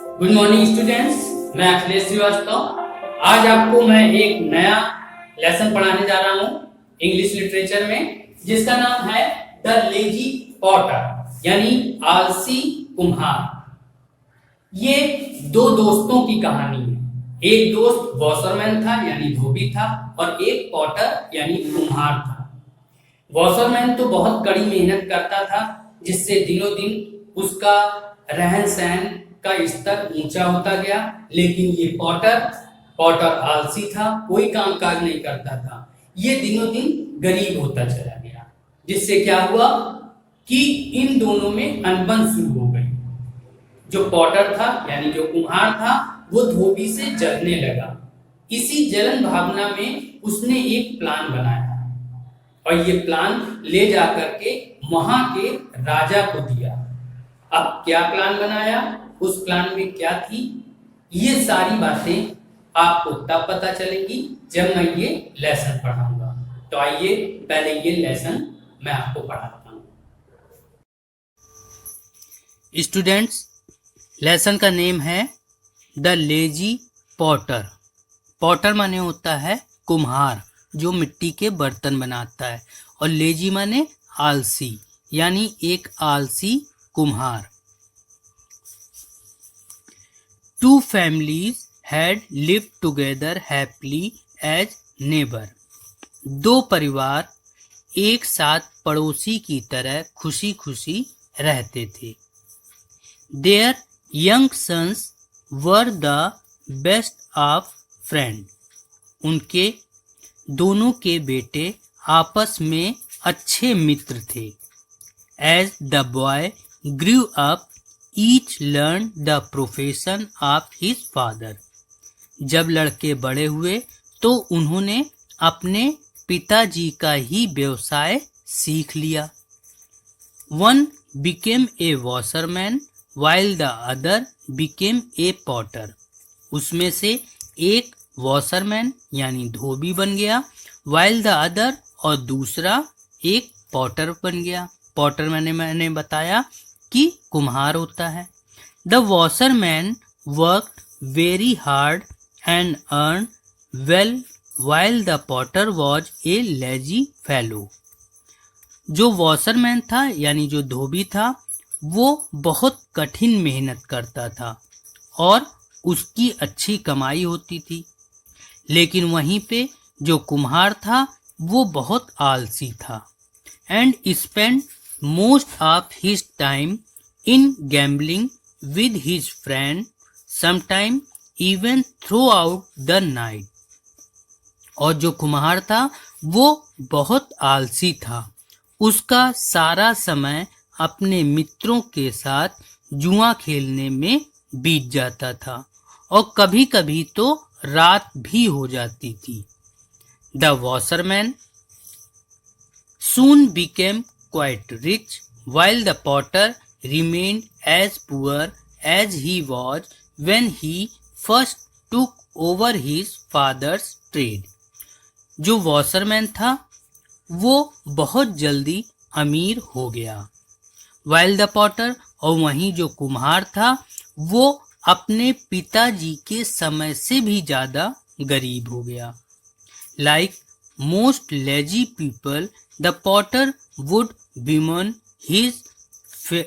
Good morning students, मैं अखिलेश श्रीवास्तव। आज आपको मैं एक नया लेसन पढ़ाने जा रहा हूँ इंग्लिश लिटरेचर में, जिसका नाम है द लेजी पॉटर यानी आलसी कुम्हार। ये दो दोस्तों की कहानी है। एक दोस्त वॉशरमैन था यानी धोबी था, और एक पॉटर यानी कुम्हार था। वॉशरमैन तो बहुत कड़ी मेहनत करता था, जिससे दिनों दिन उसका रहन सहन का स्तर ऊंचा होता गया। लेकिन ये पॉटर आलसी था, कोई काम काज नहीं करता था। ये दिनों दिन गरीब होता चला गया, जिससे क्या हुआ कि इन दोनों में अनबन शुरू हो गई। जो पॉटर था यानी जो कुम्हार था, वो धोबी से जलने लगा। इसी जलन भावना में उसने एक प्लान बनाया, और ये प्लान ले जाकर के वहां के राजा को दिया। अब क्या प्लान बनाया, उस प्लान में क्या थी, ये सारी बातें आपको तब पता चलेगी जब मैं ये लेसन पढ़ाऊंगा। तो आइए पहले ये लेसन मैं आपको पढ़ाता हूँ। स्टूडेंट्स, लेसन का नेम है द लेजी पॉटर। पॉटर माने होता है कुम्हार, जो मिट्टी के बर्तन बनाता है, और लेजी माने आलसी, यानी एक आलसी कुम्हार। Two families had lived together happily as neighbor. दो परिवार एक साथ पड़ोसी की तरह खुशी खुशी रहते थे। Their young sons were the best of friends. उनके दोनों के बेटे आपस में अच्छे मित्र थे। As the boy grew up, each learned the profession of his father. जब लड़के बड़े हुए तो उन्होंने अपने पिताजी का ही व्यवसाय सीख लिया। One became a washerman while the other became a potter. उसमें से एक वॉशरमैन यानी धोबी बन गया, while the other और दूसरा एक पॉटर बन गया। पॉटर मैंने बताया कि कुम्हार होता है। The washerman worked very hard and earn well while the Potter was a lazy fellow. जो वॉशरमैन था यानी जो धोबी था, वो बहुत कठिन मेहनत करता था और उसकी अच्छी कमाई होती थी। लेकिन वहीं पे जो कुम्हार था, वो बहुत आलसी था and spend most of his time in gambling with his friend, sometime even throughout the night. और जो कुम्हार था वो बहुत आलसी था। उसका सारा समय अपने मित्रों के साथ जुआ खेलने में बीत जाता था, और कभी कभी तो रात भी हो जाती थी। The washerman soon became quite rich, while the potter remained as poor as he was when he first took over his father's trade. जो वॉशरमैन था वो बहुत जल्दी अमीर हो गया, while the potter और वहीं जो कुम्हार था वो अपने पिताजी के समय से भी ज़्यादा गरीब हो गया। Like most lazy people, the potter would bemoan his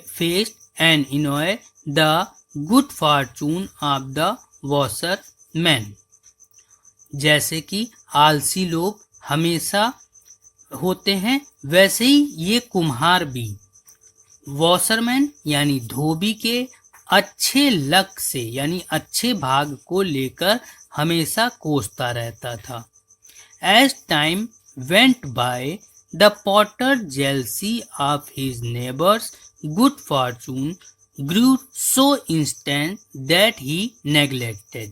face and enjoy the good fortune of the washerman. जैसे कि आलसी लोग हमेशा होते हैं, वैसे ही ये कुम्हार भी वॉशरमैन यानी धोबी के अच्छे लक से यानी अच्छे भाग को लेकर हमेशा कोसता रहता था। As time went by, the potter's jealousy of his neighbor's good fortune grew so instant that he neglected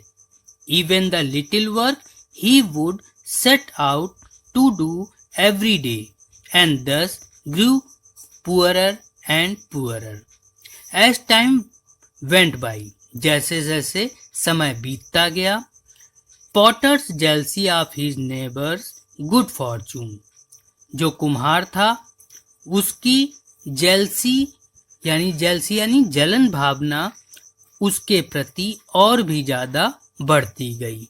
even the little work he would set out to do every day, and thus grew poorer and poorer. As time went by, जैसे जैसे समय बीतता गया, Potter's jealousy of his neighbor's good fortune, जो कुम्हार था उसकी jealousy यानी जलन भावना उसके प्रति और भी ज्यादा बढ़ती गई।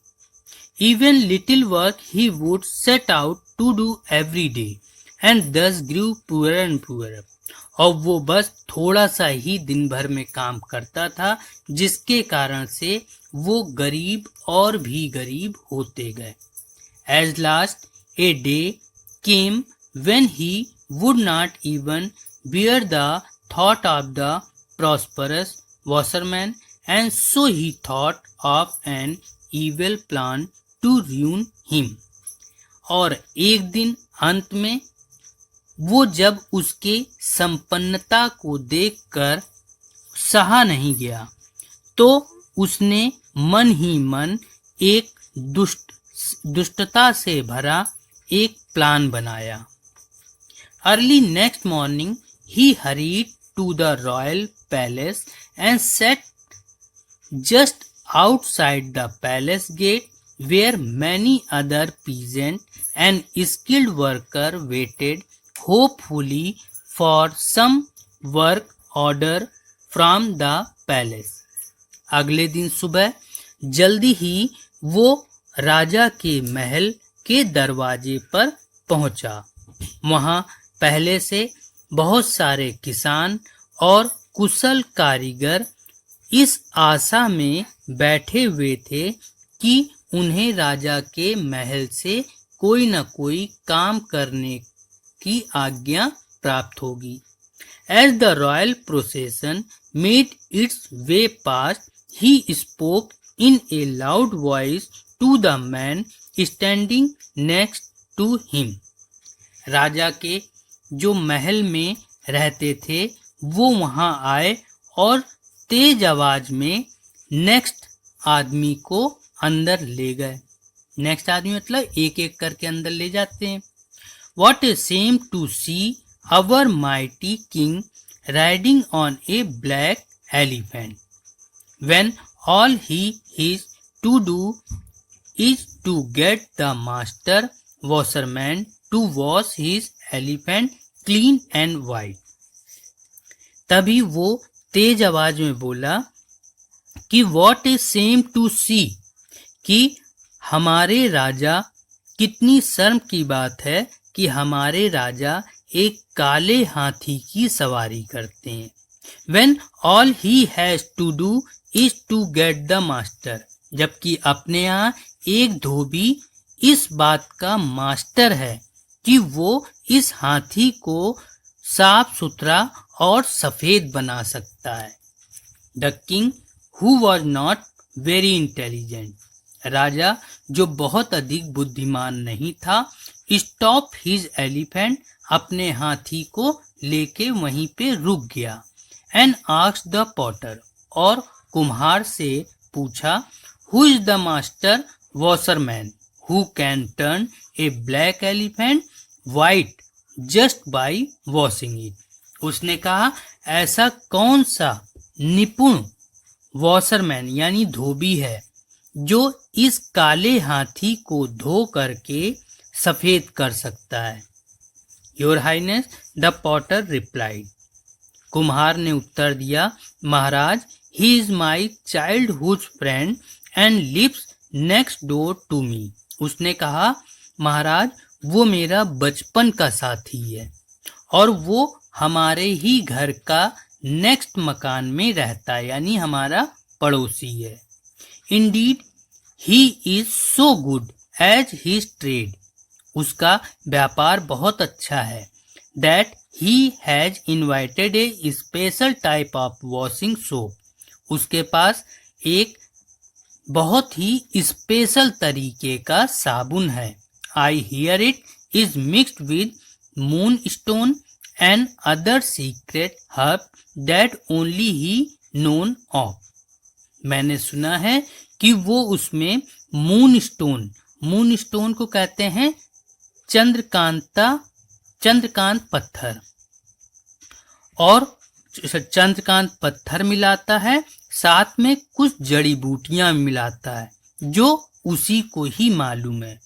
Even little work he would set out to do every day and thus grew poorer and poorer. और वो बस थोड़ा सा ही दिन भर में काम करता था, जिसके कारण से वो गरीब और भी गरीब होते गए। At last a day came when he would not even bear the thought of the prosperous washerman, and so he thought of an evil plan to ruin him. और एक दिन अंत में वो जब उसके संपन्नता को देखकर सहा नहीं गया, तो उसने मन ही मन एक दुष्टता से भरा एक प्लान बनाया। Early next morning he hurried to the royal palace and sat just outside the palace gate, where many other peasants and skilled workers waited hopefully for some work order from the palace. अगले दिन सुबह जल्दी ही वो राजा के महल के दरवाजे पर पहुंचा। वहां पहले से बहुत सारे किसान और कुशल कारीगर इस आशा में बैठे हुए थे कि उन्हें राजा के महल से कोई न कोई काम करने की आज्ञा प्राप्त होगी। As the royal procession made its way past, he spoke in a loud voice to the man standing next to him. राजा के जो महल में रहते थे वो वहां आए और तेज आवाज में नेक्स्ट आदमी को अंदर ले गए। नेक्स्ट आदमी मतलब एक एक करके अंदर ले जाते हैं। What a shame to see our mighty king riding on a black elephant, when all he is to do is to get the master washerman to wash his elephant clean and white. तभी वो तेज आवाज में बोला कि what a shame to see, कि हमारे राजा, कितनी शर्म की बात है कि हमारे राजा एक काले हाथी की सवारी करते हैं। When all he has to do is to get the master, जबकि अपने यहाँ एक धोबी इस बात का मास्टर है कि वो इस हाथी को साफ सुथरा और सफेद बना सकता है। The king, who was not very intelligent, राजा जो बहुत अधिक बुद्धिमान नहीं था, स्टॉप हिज एलिफेंट, अपने हाथी को लेके वहीं पे रुक गया। एंड आस्क्ड द पॉटर, और कुम्हार से पूछा, who is the master washerman who can turn A black elephant white just by washing it. उसने कहा, ऐसा कौन सा निपुण वॉशरमैन यानी धोबी है जो इस काले हाथी को धो करके सफेद कर सकता है। Your highness, the potter replied, कुम्हार ने उत्तर दिया, महाराज, he is my childhood friend and lives next door to me. उसने कहा, महाराज, वो मेरा बचपन का साथी है और वो हमारे ही घर का नेक्स्ट मकान में रहता है, यानी हमारा पड़ोसी है। Indeed he is so good as his trade, उसका व्यापार बहुत अच्छा है। That he has invited a special type of washing soap, उसके पास एक बहुत ही स्पेशल तरीके का साबुन है। I hear it is mixed with moon stone and other secret herb that only he known of. मैंने सुना है कि वो उसमें मून स्टोन को कहते हैं चंद्रकांत पत्थर, और चंद्रकांत पत्थर मिलाता है, साथ में कुछ जड़ी बूटियां मिलाता है जो उसी को ही मालूम है।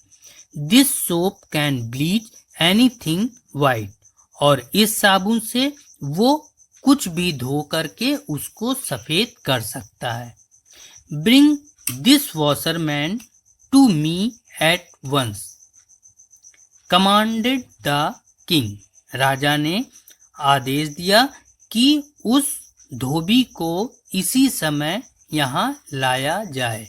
This soap can bleach anything white, और इस साबुन से वो कुछ भी धो करके उसको सफेद कर सकता है। Bring this washerman to me at once, commanded the king. राजा ने आदेश दिया कि उस धोबी को इसी समय यहाँ लाया जाए।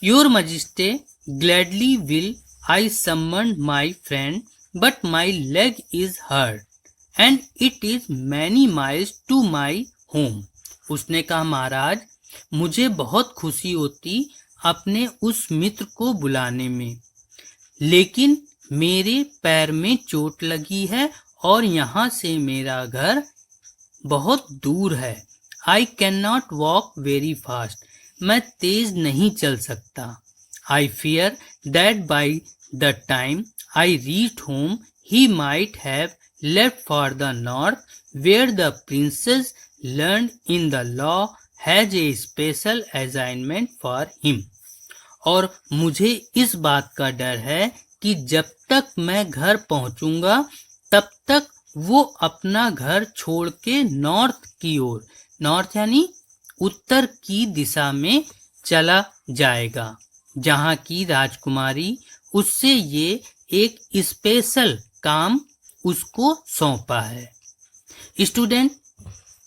Your Majesty, gladly will I summon my friend, but my leg is hurt, and it is many miles to my home. उसने कहा, महाराज, मुझे बहुत खुशी होती अपने उस मित्र को बुलाने में, लेकिन मेरे पैर में चोट लगी है और यहाँ से मेरा घर बहुत दूर है। I cannot walk very fast. मैं तेज नहीं चल सकता। I fear that by the time I reached home, he might have left for the north, where the princess learned in the law has a special assignment for him. और मुझे इस बात का डर है कि जब तक मैं घर पहुंचूंगा, तब तक वो अपना घर छोड़ के नॉर्थ की ओर, नॉर्थ यानी उत्तर की दिशा में चला जाएगा, जहाँ की राजकुमारी उससे ये एक स्पेशल काम उसको सौंपा है। स्टूडेंट,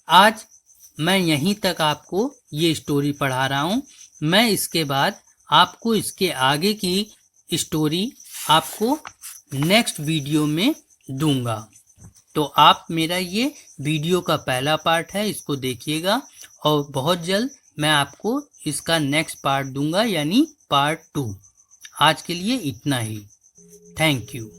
आज मैं यहीं तक आपको ये स्टोरी पढ़ा रहा हूँ। मैं इसके बाद आपको इसके आगे की स्टोरी आपको नेक्स्ट वीडियो में दूंगा। तो आप मेरा ये वीडियो का पहला पार्ट है, इसको देखिएगा और बहुत जल्द मैं आपको इसका नेक्स्ट पार्ट दूंगा, यानी पार्ट 2। आज के लिए इतना ही। Thank you.